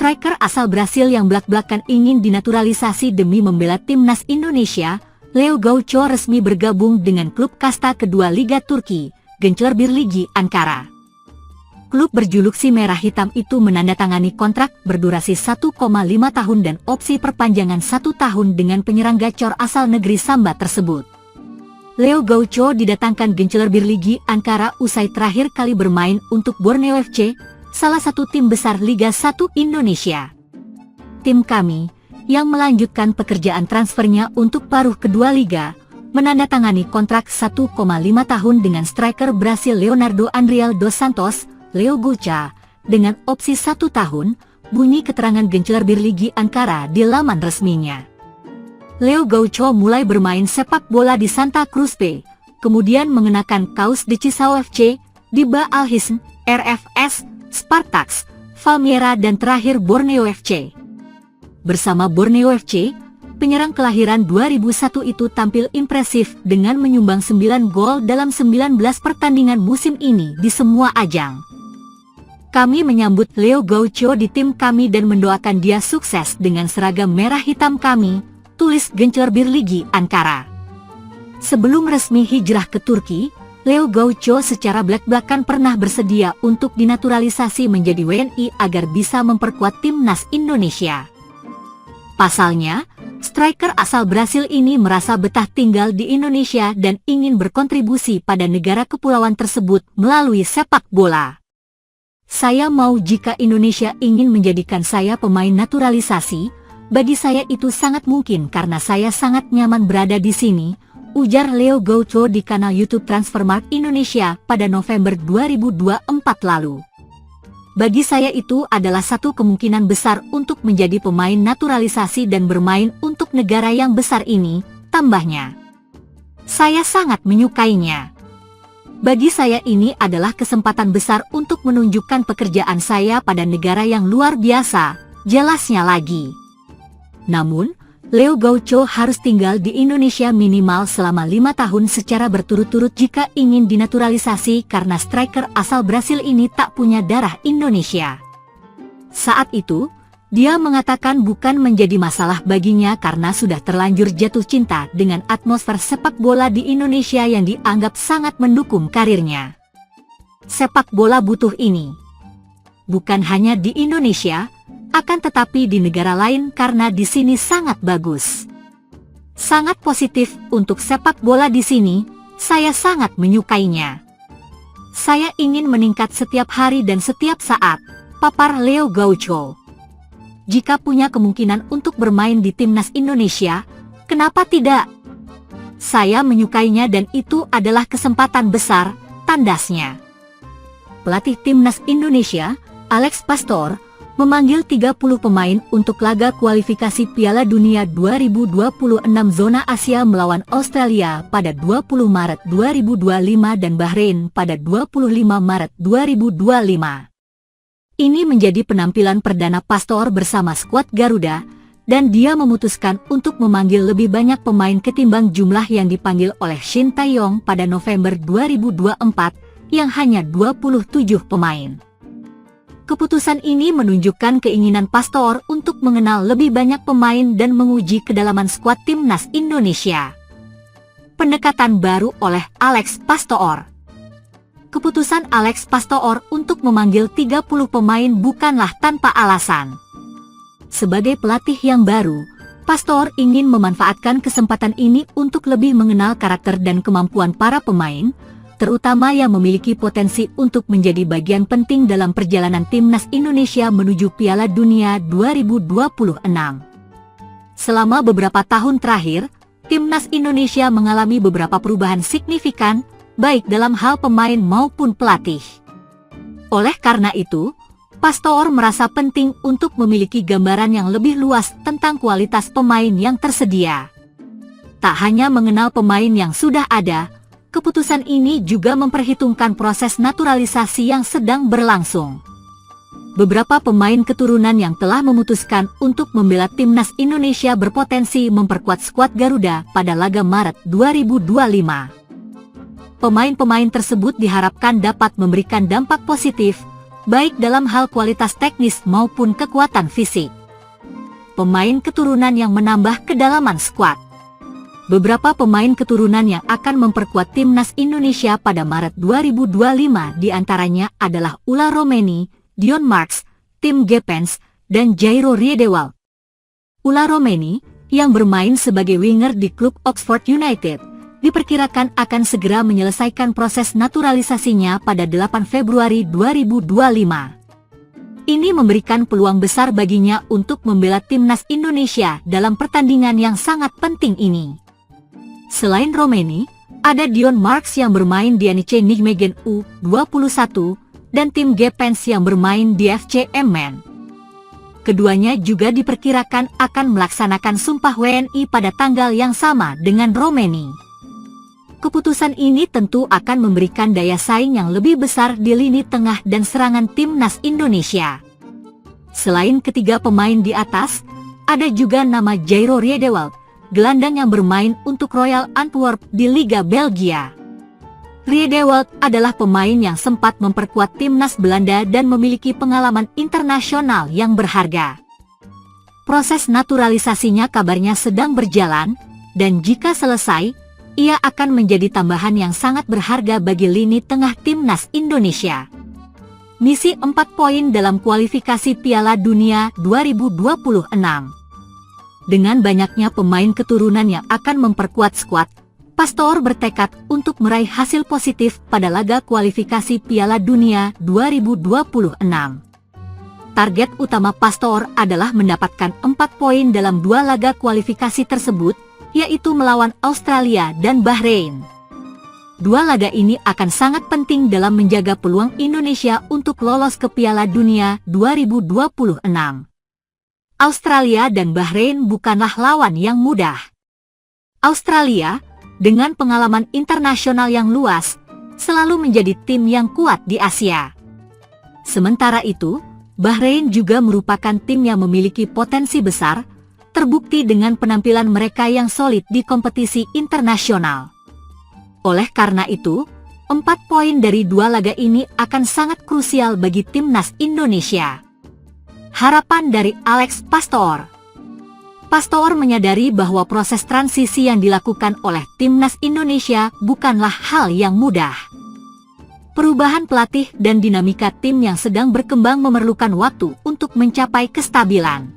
striker asal Brasil yang belak-belakan ingin dinaturalisasi demi membela timnas Indonesia, Leo Gaucho resmi bergabung dengan klub kasta kedua Liga Turki, Gençlerbirliği Ankara. Klub berjuluk Si Merah Hitam itu menandatangani kontrak berdurasi 1,5 tahun dan opsi perpanjangan 1 tahun dengan penyerang gacor asal negeri Samba tersebut. Leo Gaucho didatangkan Gençlerbirliği Ankara usai terakhir kali bermain untuk Borneo FC, salah satu tim besar Liga 1 Indonesia. Tim kami, yang melanjutkan pekerjaan transfernya untuk paruh kedua liga, menandatangani kontrak 1,5 tahun dengan striker Brasil Leonardo Andriel dos Santos, Leo Gaucho, dengan opsi 1 tahun, bunyi keterangan Gençlerbirliği Ankara di laman resminya. Leo Gaucho mulai bermain sepak bola di Santa Cruz P, kemudian mengenakan kaos di Cisau FC, Diba Alhisn, RFS, Spartaks, Valmiera dan terakhir Borneo FC. Bersama Borneo FC, penyerang kelahiran 2001 itu tampil impresif dengan menyumbang 9 gol dalam 19 pertandingan musim ini di semua ajang. Kami menyambut Leo Gaucho di tim kami dan mendoakan dia sukses dengan seragam merah hitam kami, tulis Gençlerbirliği Ankara. Sebelum resmi hijrah ke Turki, Leo Gaucho secara belak-belakan pernah bersedia untuk dinaturalisasi menjadi WNI agar bisa memperkuat timnas Indonesia. Pasalnya, striker asal Brasil ini merasa betah tinggal di Indonesia dan ingin berkontribusi pada negara kepulauan tersebut melalui sepak bola. Saya mau jika Indonesia ingin menjadikan saya pemain naturalisasi, bagi saya itu sangat mungkin karena saya sangat nyaman berada di sini, ujar Leo Gaucho di kanal YouTube Transfermarkt Indonesia pada November 2024 lalu. Bagi saya itu adalah satu kemungkinan besar untuk menjadi pemain naturalisasi dan bermain untuk negara yang besar ini, tambahnya. Saya sangat menyukainya. Bagi saya ini adalah kesempatan besar untuk menunjukkan pekerjaan saya pada negara yang luar biasa, jelasnya lagi. Namun, Leo Gaucho harus tinggal di Indonesia minimal selama 5 tahun secara berturut-turut jika ingin dinaturalisasi karena striker asal Brasil ini tak punya darah Indonesia. Saat itu, dia mengatakan bukan menjadi masalah baginya karena sudah terlanjur jatuh cinta dengan atmosfer sepak bola di Indonesia yang dianggap sangat mendukung karirnya. Sepak bola butuh ini. Bukan hanya di Indonesia, akan tetapi di negara lain karena di sini sangat bagus. Sangat positif untuk sepak bola di sini, saya sangat menyukainya. Saya ingin meningkat setiap hari dan setiap saat, papar Leo Gaucho. Jika punya kemungkinan untuk bermain di timnas Indonesia, kenapa tidak? Saya menyukainya dan itu adalah kesempatan besar, tandasnya. Pelatih timnas Indonesia, Alex Pastor, memanggil 30 pemain untuk laga kualifikasi Piala Dunia 2026 zona Asia melawan Australia pada 20 Maret 2025 dan Bahrain pada 25 Maret 2025. Ini menjadi penampilan perdana Pastor bersama skuad Garuda, dan dia memutuskan untuk memanggil lebih banyak pemain ketimbang jumlah yang dipanggil oleh Shin Tae-yong pada November 2024, yang hanya 27 pemain. Keputusan ini menunjukkan keinginan Pastor untuk mengenal lebih banyak pemain dan menguji kedalaman skuad timnas Indonesia. Pendekatan baru oleh Alex Pastor. Keputusan Alex Pastor untuk memanggil 30 pemain bukanlah tanpa alasan. Sebagai pelatih yang baru, Pastor ingin memanfaatkan kesempatan ini untuk lebih mengenal karakter dan kemampuan para pemain, terutama yang memiliki potensi untuk menjadi bagian penting dalam perjalanan timnas Indonesia menuju Piala Dunia 2026. Selama beberapa tahun terakhir, timnas Indonesia mengalami beberapa perubahan signifikan, baik dalam hal pemain maupun pelatih. Oleh karena itu, Pastor merasa penting untuk memiliki gambaran yang lebih luas tentang kualitas pemain yang tersedia. Tak hanya mengenal pemain yang sudah ada, keputusan ini juga memperhitungkan proses naturalisasi yang sedang berlangsung. Beberapa pemain keturunan yang telah memutuskan untuk membela timnas Indonesia berpotensi memperkuat skuad Garuda pada laga Maret 2025. Pemain-pemain tersebut diharapkan dapat memberikan dampak positif, baik dalam hal kualitas teknis maupun kekuatan fisik. Pemain keturunan yang menambah kedalaman skuad. Beberapa pemain keturunan yang akan memperkuat timnas Indonesia pada Maret 2025 diantaranya adalah Ula Romeni, Dion Marks, Tim Gepens, dan Jairo Riedewald. Ula Romeni, yang bermain sebagai winger di klub Oxford United, diperkirakan akan segera menyelesaikan proses naturalisasinya pada 8 Februari 2025. Ini memberikan peluang besar baginya untuk membela timnas Indonesia dalam pertandingan yang sangat penting ini. Selain Romeni, ada Dion Marks yang bermain di NEC Nijmegen U21 dan Tim Gepens yang bermain di FC Emmen. Keduanya juga diperkirakan akan melaksanakan sumpah WNI pada tanggal yang sama dengan Romeni. Keputusan ini tentu akan memberikan daya saing yang lebih besar di lini tengah dan serangan timnas Indonesia. Selain ketiga pemain di atas, ada juga nama Jairo Riedewald, gelandang yang bermain untuk Royal Antwerp di Liga Belgia. Riedewald adalah pemain yang sempat memperkuat timnas Belanda dan memiliki pengalaman internasional yang berharga. Proses naturalisasinya kabarnya sedang berjalan, dan jika selesai, ia akan menjadi tambahan yang sangat berharga bagi lini tengah timnas Indonesia. Misi 4 poin dalam kualifikasi Piala Dunia 2026. Dengan banyaknya pemain keturunan yang akan memperkuat skuad, Pastor bertekad untuk meraih hasil positif pada laga kualifikasi Piala Dunia 2026. Target utama Pastor adalah mendapatkan 4 poin dalam 2 laga kualifikasi tersebut, yaitu melawan Australia dan Bahrain. 2 laga ini akan sangat penting dalam menjaga peluang Indonesia untuk lolos ke Piala Dunia 2026. Australia dan Bahrain bukanlah lawan yang mudah. Australia, dengan pengalaman internasional yang luas, selalu menjadi tim yang kuat di Asia. Sementara itu, Bahrain juga merupakan tim yang memiliki potensi besar, terbukti dengan penampilan mereka yang solid di kompetisi internasional. Oleh karena itu, 4 poin dari 2 laga ini akan sangat krusial bagi timnas Indonesia. Harapan dari Alex Pastor. Pastor menyadari bahwa proses transisi yang dilakukan oleh timnas Indonesia bukanlah hal yang mudah. Perubahan pelatih dan dinamika tim yang sedang berkembang memerlukan waktu untuk mencapai kestabilan.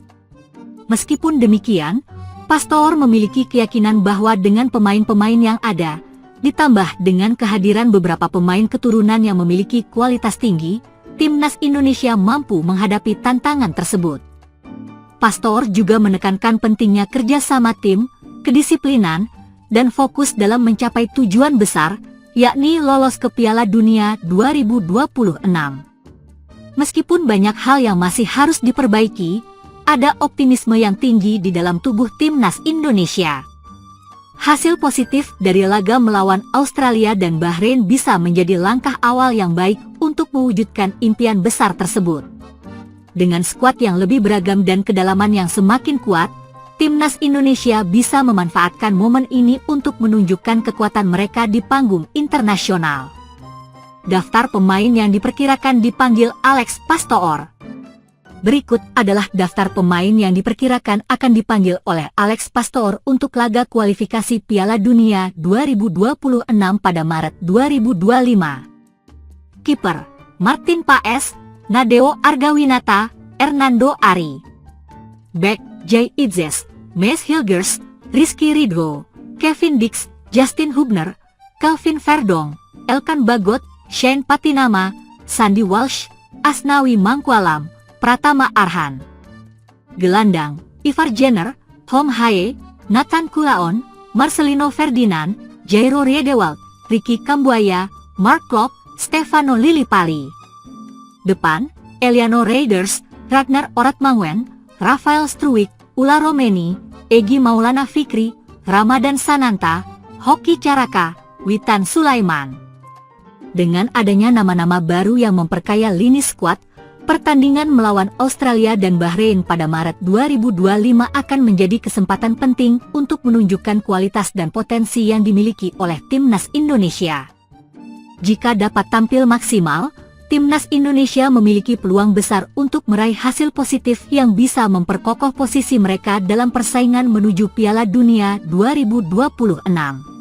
Meskipun demikian, Pastor memiliki keyakinan bahwa dengan pemain-pemain yang ada, ditambah dengan kehadiran beberapa pemain keturunan yang memiliki kualitas tinggi, timnas Indonesia mampu menghadapi tantangan tersebut. Pastor juga menekankan pentingnya kerjasama tim, kedisiplinan, dan fokus dalam mencapai tujuan besar, yakni lolos ke Piala Dunia 2026. Meskipun banyak hal yang masih harus diperbaiki, ada optimisme yang tinggi di dalam tubuh timnas Indonesia. Hasil positif dari laga melawan Australia dan Bahrain bisa menjadi langkah awal yang baik untuk mewujudkan impian besar tersebut. Dengan skuad yang lebih beragam dan kedalaman yang semakin kuat, timnas Indonesia bisa memanfaatkan momen ini untuk menunjukkan kekuatan mereka di panggung internasional. Daftar pemain yang diperkirakan dipanggil Alex Pastor. Berikut adalah daftar pemain yang diperkirakan akan dipanggil oleh Alex Pastor untuk laga kualifikasi Piala Dunia 2026 pada Maret 2025. Kiper, Martin Paes, Nadeo Argawinata, Hernando Ari. Back, Jay Idzes, Maes Hilgers, Rizky Ridho, Kevin Dix, Justin Hubner, Kelvin Verdong, Elkan Bagot, Shane Patinama, Sandy Walsh, Asnawi Mangkualam, Pratama Arhan. Gelandang, Ivar Jenner, Tom Haye, Nathan Kulaon, Marcelino Ferdinand, Jairo Riedewald, Ricky Kambuaya, Mark Klopp, Stefano Lillipali. Depan, Eliano Raiders, Ragnar Oratmangun, Rafael Struwik, Ula Romeni, Egy Maulana Fikri, Ramadan Sananta, Hoki Caraka, Witan Sulaiman. Dengan adanya nama-nama baru yang memperkaya lini skuad, pertandingan melawan Australia dan Bahrain pada Maret 2025 akan menjadi kesempatan penting untuk menunjukkan kualitas dan potensi yang dimiliki oleh timnas Indonesia. Jika dapat tampil maksimal, Timnas Indonesia memiliki peluang besar untuk meraih hasil positif yang bisa memperkokoh posisi mereka dalam persaingan menuju Piala Dunia 2026.